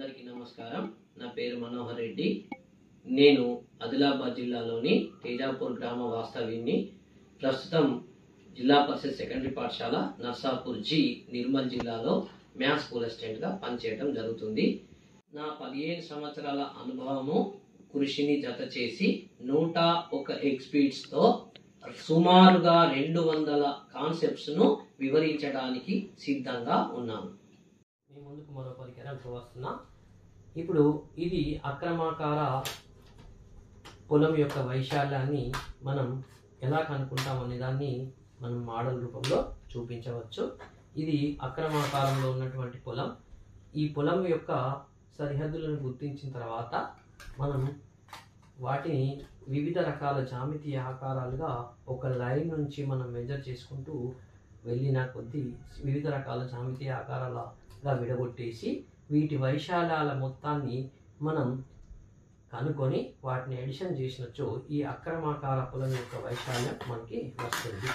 అందరికీ నమస్కారం. నా పేరు మనోహర్ రెడ్డి. నేను ఆదిలాబాద్ జిల్లాలోని తేజాపూర్ గ్రామ వాస్తవ్యుని. ప్రస్తుతం జిల్లా పరిషత్ సెకండరీ పాఠశాల నర్సాపూర్ జి నిర్మల్ జిల్లాలో మ్యాథ్స్ స్కూల్ అసిస్టెంట్గా పనిచేయడం జరుగుతుంది. నా 15 సంవత్సరాల అనుభవము కృషిని జత చేసి 101 ఎగ్జిబిట్స్తో సుమారుగా 200 కాన్సెప్ట్స్ను వివరించడానికి సిద్ధంగా ఉన్నాను. మీ ముందుకు మరో పరికరంతో వస్తున్నా. ఇప్పుడు ఇది అక్రమాకార పొలం యొక్క వైశాల్యాన్ని మనం ఎలా కనుక్కుంటాం అనే దాన్ని మనం మోడల్ రూపంలో చూపించవచ్చు. ఇది అక్రమాకారంలో ఉన్నటువంటి పొలం. ఈ పొలం యొక్క సరిహద్దులను గుర్తించిన తర్వాత మనం వాటిని వివిధ రకాల జ్యామితీయ ఆకారాలుగా ఒక లైన్ నుంచి మనం మెజర్ చేసుకుంటూ వెళ్ళిన కొద్దీ వివిధ రకాల జ్యామితీయ ఆకారాలుగా విడగొట్టేసి వీటి వైశాల్యాల మొత్తాన్ని మనం కనుక్కొని వాటిని ఎడిషన్ చేసినచో ఈ అక్రమాకార పొలం యొక్క వైశాల్యం మనకి వస్తుంది.